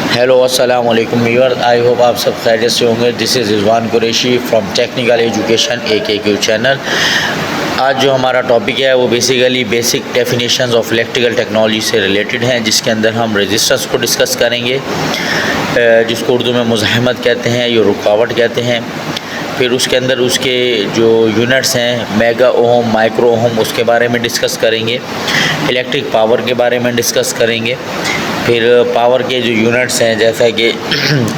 Hello अस्सलाम वालेकुम viewer, I hope आप सब खैरियत से होंगे। This is Rizwan Qureshi from technical education AKQ channel. आज जो हमारा टॉपिक है वो basically basic definitions of electrical technology से रिलेटेड हैं, जिसके अंदर हम रेजिस्टेंस को डिस्कस करेंगे, जिसको उर्दू में मुज़ाहमत कहते हैं या रुकावट कहते हैं। फिर उसके अंदर उसके जो यूनिट्स हैं, मेगा ओम, माइक्रो ओम, उसके बारे में डिस्कस करेंगे। इलेक्ट्रिक पावर के बारे में डिस्कस करेंगे। फिर पावर के जो यूनिट्स हैं जैसा कि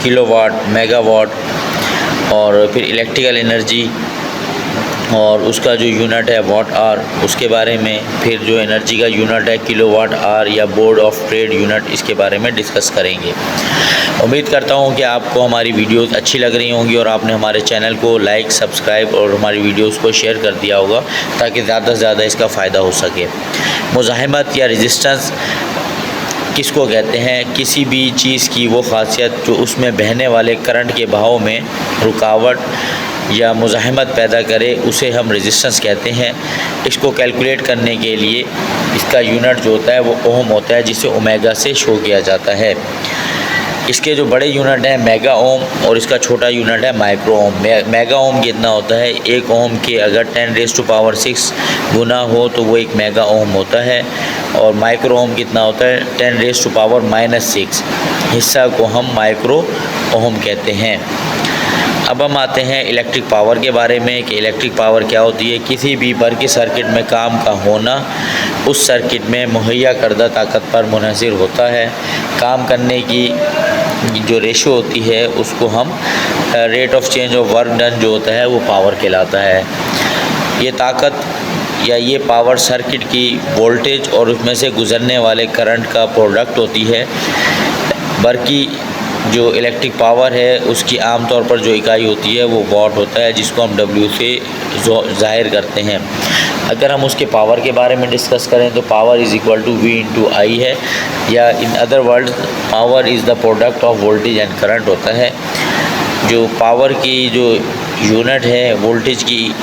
किलोवाट, मेगावाट, और फिर इलेक्ट्रिकल एनर्जी और उसका जो यूनिट है वाट आर, उसके बारे में। फिर जो एनर्जी का यूनिट है किलोवाट आर या बोर्ड ऑफ ट्रेड यूनिट, इसके बारे में डिस्कस करेंगे। उम्मीद करता हूँ कि आपको हमारी वीडियोस अच्छी लग रही होंगी और आपने हमारे चैनल को लाइक, सब्सक्राइब और हमारी वीडियोस को शेयर कर दिया होगा ताकि ज़्यादा से ज़्यादा इसका फ़ायदा हो सके। मुज़ाहमत या रेजिस्टेंस किसको कहते हैं? किसी भी चीज़ की वो ख़ासियत जो उसमें बहने वाले करंट के बहाव में रुकावट या मुज़ाहमत पैदा करे, उसे हम रेजिस्टेंस कहते हैं। इसको कैलकुलेट करने के लिए इसका यूनिट जो होता है वो ओम होता है, जिसे ओमेगा से शो किया जाता है। इसके जो बड़े यूनिट हैं मेगा ओम और इसका छोटा यूनिट है माइक्रो ओम। मेगा ओम कितना होता है? एक ओम के अगर 10⁻6 गुना हो तो वो एक मेगा ओम होता है। और माइक्रो ओम कितना होता है? 10⁻⁻6 हिस्सा को हम माइक्रो ओम कहते हैं। अब हम आते हैं इलेक्ट्रिक पावर के बारे में कि इलेक्ट्रिक पावर क्या होती है। किसी भी बरक़ी सर्किट में काम का होना उस सर्किट में मुहैया करदा ताकत पर मुनहसर होता है। काम करने की जो रेशो होती है उसको हम rate of change of work done जो होता है वो पावर कहलाता है। ये ताकत या ये पावर सर्किट की वोल्टेज और उसमें से गुज़रने वाले करंट का प्रोडक्ट होती है। बरक़ी जो इलेक्ट्रिक पावर है उसकी आम तौर पर जो इकाई होती है वो वाट होता है, जिसको हम W से ज़ाहिर करते हैं। अगर हम उसके पावर के बारे में डिस्कस करें तो power is equal to V into I है, या in other words power is the product of voltage and current होता है। जो पावर की जो यूनिट है, वोल्टेज की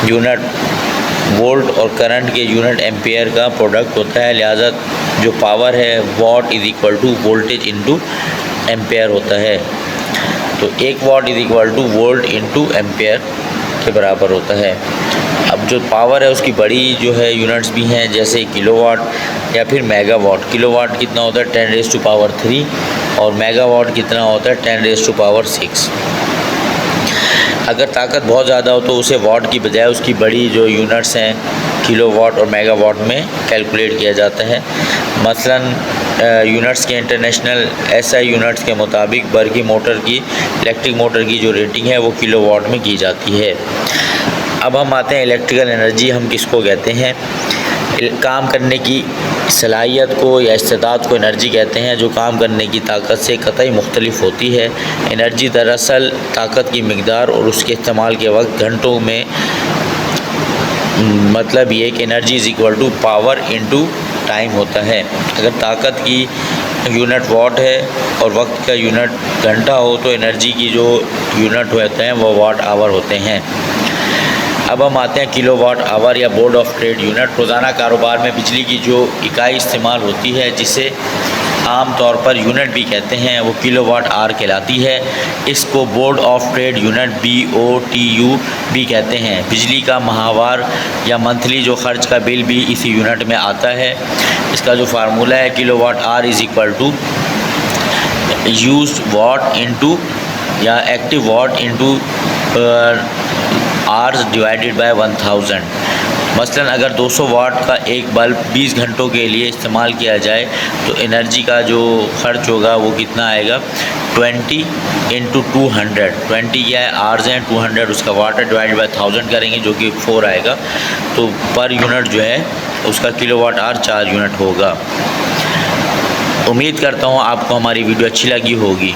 यूनिट वोल्ट और करंट के यूनिट एम्पियर का प्रोडक्ट होता है। लिहाजा जो पावर है watt is equal to voltage into ampere होता है। तो 1 watt is equal to volt into ampere के बराबर होता है। अब जो पावर है उसकी बड़ी जो है यूनिट्स भी हैं, जैसे किलोवाट या फिर मेगावाट। किलोवाट कितना होता है? 10⁻³ और मेगावाट कितना होता है? 10⁻⁶। अगर ताकत बहुत ज़्यादा हो तो उसे वाट की बजाय उसकी बड़ी जो यूनिट्स हैं किलोवाट और मेगावाट में कैलकुलेट किया जाता है। मसलन यूनिट्स के इंटरनेशनल SI यूनिट्स के मुताबिक बरक़ी मोटर की, इलेक्ट्रिक मोटर की जो रेटिंग है वो किलोवाट में की जाती है। अब हम आते हैं इलेक्ट्रिकल एनर्जी हम किसको कहते हैं? काम करने की सलाहियत को या इस्तेदाद को एनर्जी कहते हैं, जो काम करने की ताकत से कतई मुख्तलिफ होती है। एनर्जी दरअसल ताकत की मिकदार और उसके इस्तेमाल के वक्त घंटों में, मतलब ये कि energy is equal to power into time होता है। अगर ताकत की यूनिट वाट है और वक्त का यूनिट घंटा हो तो एनर्जी की जो यूनिट होते हैं वो वाट आवर होते हैं। अब हम आते हैं किलोवाट आवर या बोर्ड ऑफ ट्रेड यूनिट। रोज़ाना कारोबार में बिजली की जो इकाई इस्तेमाल होती है, जिसे आम तौर पर यूनिट भी कहते हैं, वो किलोवाट आवर कहलाती है। इसको board of trade unit BOTU भी कहते हैं। बिजली का माहवार या मंथली जो ख़र्च का बिल भी इसी यूनिट में आता है। इसका जो फार्मूला है kilowatt hour is equal to used watt into या active watt into hours divided by 1000। मसलन अगर 200 वाट का एक बल्ब 20 घंटों के लिए इस्तेमाल किया जाए तो एनर्जी का जो खर्च होगा वो कितना आएगा? 20 इंटू 200। 20 क्या है? आवर्स हैं, 200 उसका वाट है, डिवाइड बाय 1000 करेंगे जो कि 4 आएगा। तो पर यूनिट जो है उसका किलोवाट आवर 4 यूनिट होगा। उम्मीद करता हूँ आपको हमारी वीडियो अच्छी लगी होगी।